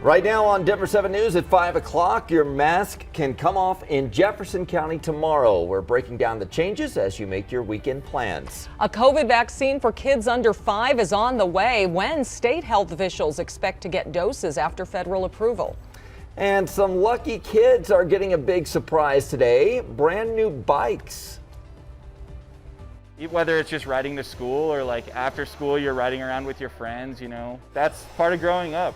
Right now on Denver 7 News at 5 o'clock, your mask can come off in Jefferson County tomorrow. We're breaking down the changes as you make your weekend plans. A COVID vaccine for kids under 5 is on the way when state health officials expect to get doses after federal approval. And some lucky kids are getting a big surprise today, brand new bikes. Whether it's just riding to school or like after school you're riding around with your friends, that's part of growing up.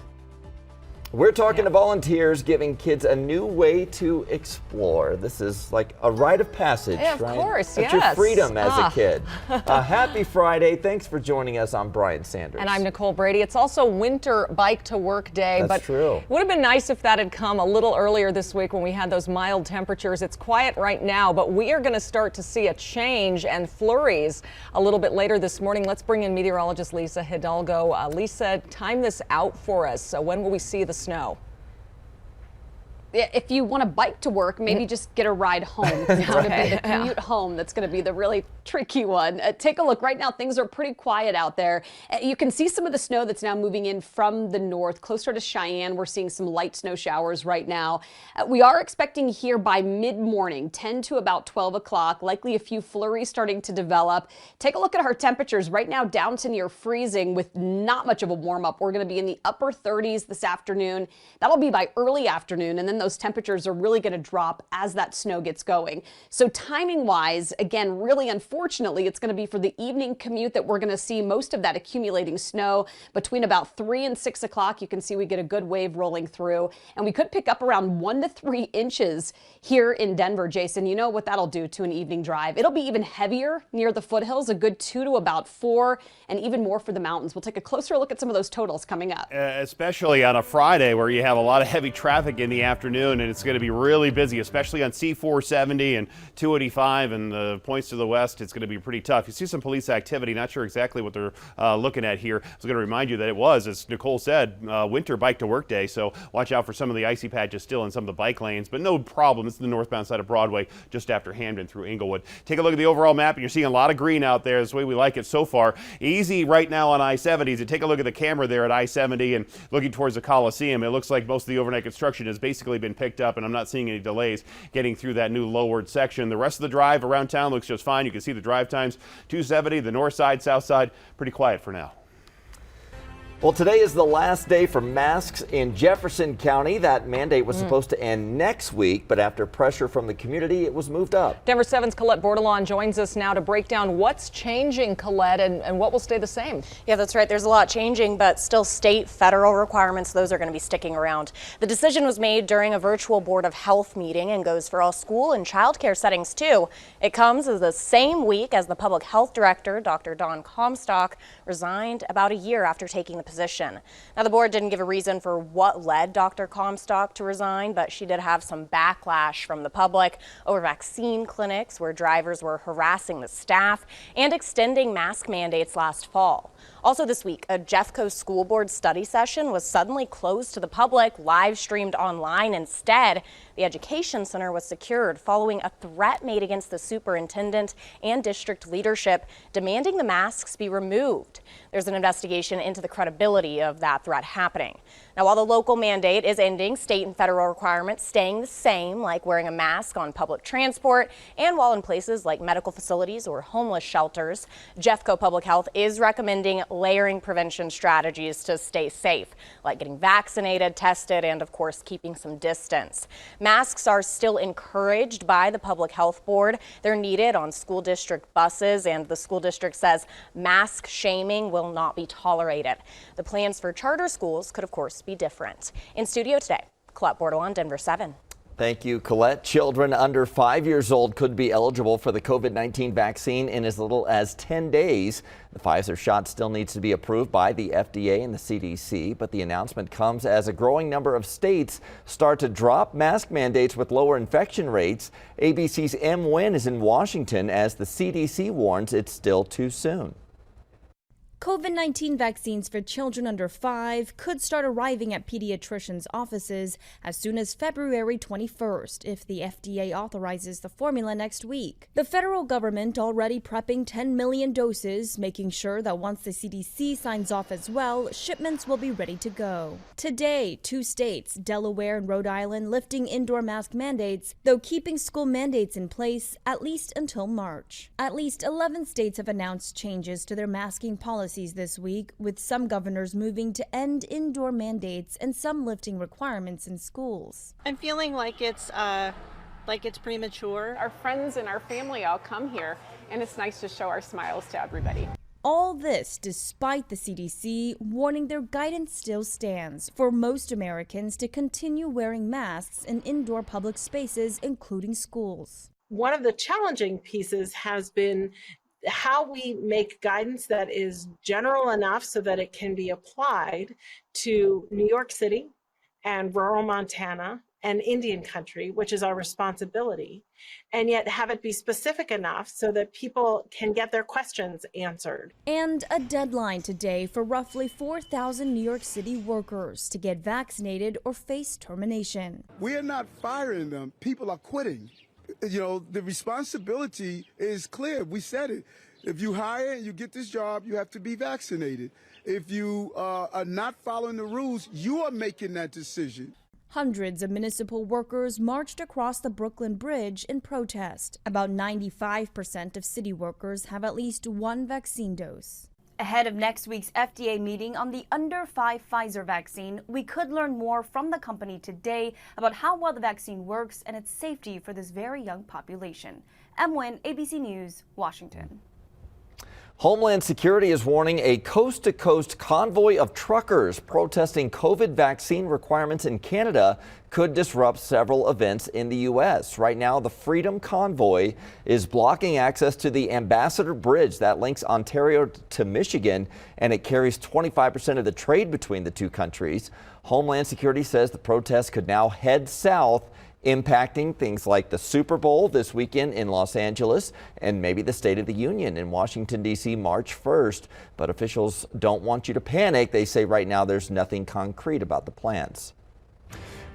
We're talking to volunteers giving kids a new way to explore. This is like a rite of passage, Yeah, of right? course, That's yes. your freedom as a kid. Happy Friday. Thanks for joining us. I'm Brian Sanders. And I'm Nicole Brady. It's also Winter Bike to Work Day. That's true. It would have been nice if that had come a little earlier this week when we had those mild temperatures. It's quiet right now, but we are going to start to see a change and flurries a little bit later this morning. Let's bring in meteorologist Lisa Hidalgo. Lisa, time this out for us. So when will we see the snow? If you want to bike to work, maybe just get a ride home. It's going to be the commute home that's going to be the really tricky one. Take a look. Right now, things are pretty quiet out there. You can see some of the snow that's now moving in from the north, closer to Cheyenne. We're seeing some light snow showers right now. We are expecting here by mid-morning, 10 to about 12 o'clock, likely a few flurries starting to develop. Take a look at our temperatures right now down to near freezing with not much of a warm-up. We're going to be in the upper 30s this afternoon. That'll be by early afternoon, and then those temperatures are really going to drop as that snow gets going. So timing wise, again, really unfortunately, it's going to be for the evening commute that we're going to see most of that accumulating snow between about 3 and 6 o'clock. You can see we get a good wave rolling through, and we could pick up around 1 to 3 inches here in Denver. Jason, you know what that'll do to an evening drive. It'll be even heavier near the foothills, a good 2 to about 4, and even more for the mountains. We'll take a closer look at some of those totals coming up. Especially on a Friday where you have a lot of heavy traffic in the afternoon, and it's going to be really busy, especially on C470 and 285 and the points to the west. It's going to be pretty tough. You see some police activity. Not sure exactly what they're looking at here. I was going to remind you that it was, as Nicole said, winter bike to work day. So watch out for some of the icy patches still in some of the bike lanes, but no problem. It's the northbound side of Broadway just after Hamden through Inglewood. Take a look at the overall map, and you're seeing a lot of green out there. That's the way we like it so far. Easy right now on I-70s. And take a look at the camera there at I-70 and looking towards the Coliseum. It looks like most of the overnight construction has basically been picked up, and I'm not seeing any delays getting through that new lowered section. The rest of the drive around town looks just fine. You can see the drive times, 270, the north side, south side, pretty quiet for now. Well, today is the last day for masks in Jefferson County. That mandate was supposed to end next week, but after pressure from the community, it was moved up. Denver 7's Colette Bordelon joins us now to break down what's changing, Colette, and what will stay the same. Yeah, that's right. There's a lot changing, but still state, federal requirements, those are going to be sticking around. The decision was made during a virtual Board of Health meeting and goes for all school and childcare settings, too. It comes as the same week as the public health director, Dr. Don Comstock, resigned about a year after taking the position. Now, the board didn't give a reason for what led Dr. Comstock to resign, but she did have some backlash from the public over vaccine clinics where drivers were harassing the staff and extending mask mandates last fall. Also this week, a JEFFCO school board study session was suddenly closed to the public, live streamed online. Instead, the education center was secured following a threat made against the superintendent and district leadership demanding the masks be removed. There's an investigation into the credibility of that threat happening. Now, while the local mandate is ending, state and federal requirements staying the same, like wearing a mask on public transport and while in places like medical facilities or homeless shelters. JEFFCO Public Health is recommending layering prevention strategies to stay safe, like getting vaccinated, tested, and of course, keeping some distance. Masks are still encouraged by the Public Health Board. They're needed on school district buses, and the school district says mask shaming will not be tolerated. The plans for charter schools could, of course, be different. In studio today, Colette Bordelon, Denver 7. Thank you, Colette. Children under 5 years old could be eligible for the COVID-19 vaccine in as little as 10 days. The Pfizer shot still needs to be approved by the FDA and the CDC, but the announcement comes as a growing number of states start to drop mask mandates with lower infection rates. ABC's M. Nguyen is in Washington as the CDC warns it's still too soon. COVID-19 vaccines for children under 5 could start arriving at pediatricians' offices as soon as February 21st if the FDA authorizes the formula next week. The federal government already prepping 10 million doses, making sure that once the CDC signs off as well, shipments will be ready to go. Today, 2 states, Delaware and Rhode Island, lifting indoor mask mandates, though keeping school mandates in place at least until March. At least 11 states have announced changes to their masking policies this week, with some governors moving to end indoor mandates and some lifting requirements in schools. I'm feeling like it's premature. Our friends and our family all come here, and it's nice to show our smiles to everybody. All this despite the CDC warning their guidance still stands for most Americans to continue wearing masks in indoor public spaces, including schools. One of the challenging pieces has been how we make guidance that is general enough so that it can be applied to New York City and rural Montana and Indian country, which is our responsibility, and yet have it be specific enough so that people can get their questions answered. And a deadline today for roughly 4,000 New York City workers to get vaccinated or face termination. We are not firing them. People are quitting. You know, the responsibility is clear. We said it. If you hire and you get this job, you have to be vaccinated. If you are not following the rules, you are making that decision. Hundreds of municipal workers marched across the Brooklyn Bridge in protest. About 95% of city workers have at least 1 vaccine dose. Ahead of next week's FDA meeting on the under 5 Pfizer vaccine, we could learn more from the company today about how well the vaccine works and its safety for this very young population. Em Nguyen, ABC News, Washington. Homeland Security is warning a coast-to-coast convoy of truckers protesting COVID vaccine requirements in Canada could disrupt several events in the U.S. Right now, the Freedom Convoy is blocking access to the Ambassador Bridge that links Ontario to Michigan, and it carries 25% of the trade between the two countries. Homeland Security says the protests could now head south, impacting things like the Super Bowl this weekend in Los Angeles and maybe the State of the Union in Washington, D.C. March 1st. But officials don't want you to panic. They say right now there's nothing concrete about the plans.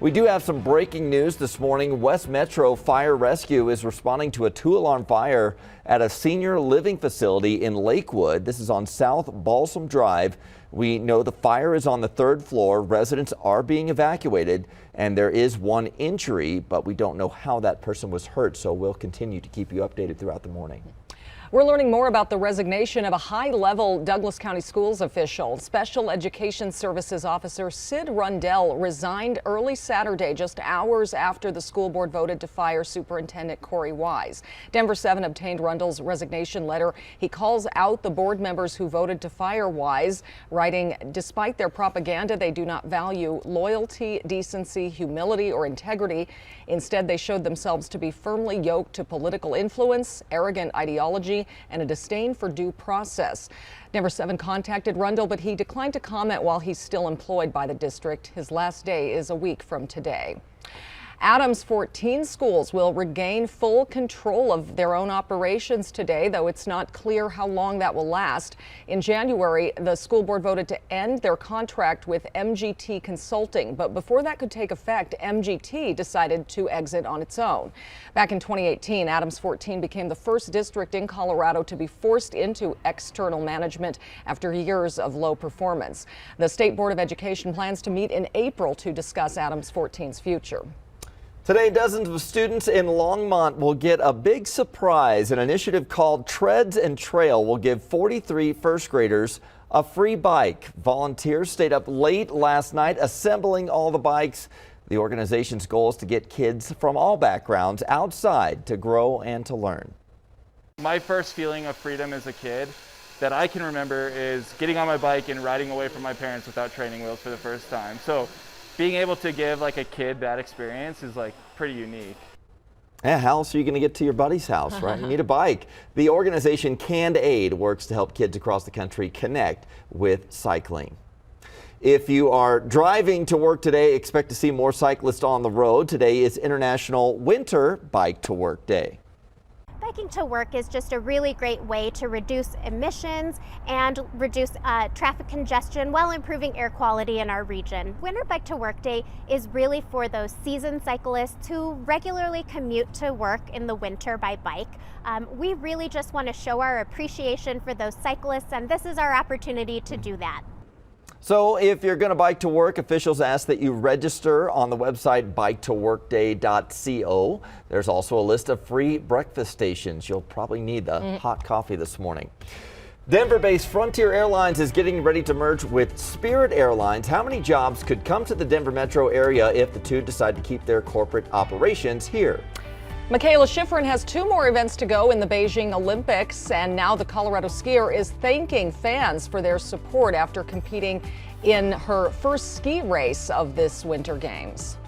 We do have some breaking news this morning. West Metro Fire Rescue is responding to a 2-alarm fire at a senior living facility in Lakewood. This is on South Balsam Drive. We know the fire is on the 3rd floor. Residents are being evacuated, and there is 1 injury, but we don't know how that person was hurt, so we'll continue to keep you updated throughout the morning. We're learning more about the resignation of a high-level Douglas County Schools official. Special Education Services Officer Sid Rundell resigned early Saturday, just hours after the school board voted to fire Superintendent Corey Wise. Denver 7 obtained Rundell's resignation letter. He calls out the board members who voted to fire Wise, writing, "Despite their propaganda, they do not value loyalty, decency, humility, or integrity. Instead, they showed themselves to be firmly yoked to political influence, arrogant ideology, and a disdain for due process." Denver 7 contacted Rundell, but he declined to comment while he's still employed by the district. His last day is a week from today. Adams 14 schools will regain full control of their own operations today, though it's not clear how long that will last. In January, the school board voted to end their contract with MGT Consulting, but before that could take effect, MGT decided to exit on its own. Back in 2018, Adams 14 became the first district in Colorado to be forced into external management after years of low performance. The State Board of Education plans to meet in April to discuss Adams 14's future. Today, dozens of students in Longmont will get a big surprise. An initiative called Treads and Trail will give 43 first graders a free bike. Volunteers stayed up late last night assembling all the bikes. The organization's goal is to get kids from all backgrounds outside to grow and to learn. My first feeling of freedom as a kid that I can remember is getting on my bike and riding away from my parents without training wheels for the first time. So being able to give like a kid that experience is like pretty unique. Yeah, how else are you going to get to your buddy's house, right? You need a bike. The organization Canned Aid works to help kids across the country connect with cycling. If you are driving to work today, expect to see more cyclists on the road. Today is International Winter Bike to Work Day. Biking to work is just a really great way to reduce emissions and reduce traffic congestion while improving air quality in our region. Winter Bike to Work Day is really for those seasoned cyclists who regularly commute to work in the winter by bike. We really just want to show our appreciation for those cyclists, and this is our opportunity to do that. So if you're going to bike to work, officials ask that you register on the website biketoworkday.co. There's also a list of free breakfast stations. You'll probably need the hot coffee this morning. Denver-based Frontier Airlines is getting ready to merge with Spirit Airlines. How many jobs could come to the Denver metro area if the two decide to keep their corporate operations here? Michaela Schifrin has 2 more events to go in the Beijing Olympics, and now the Colorado skier is thanking fans for their support after competing in her first ski race of this Winter Games.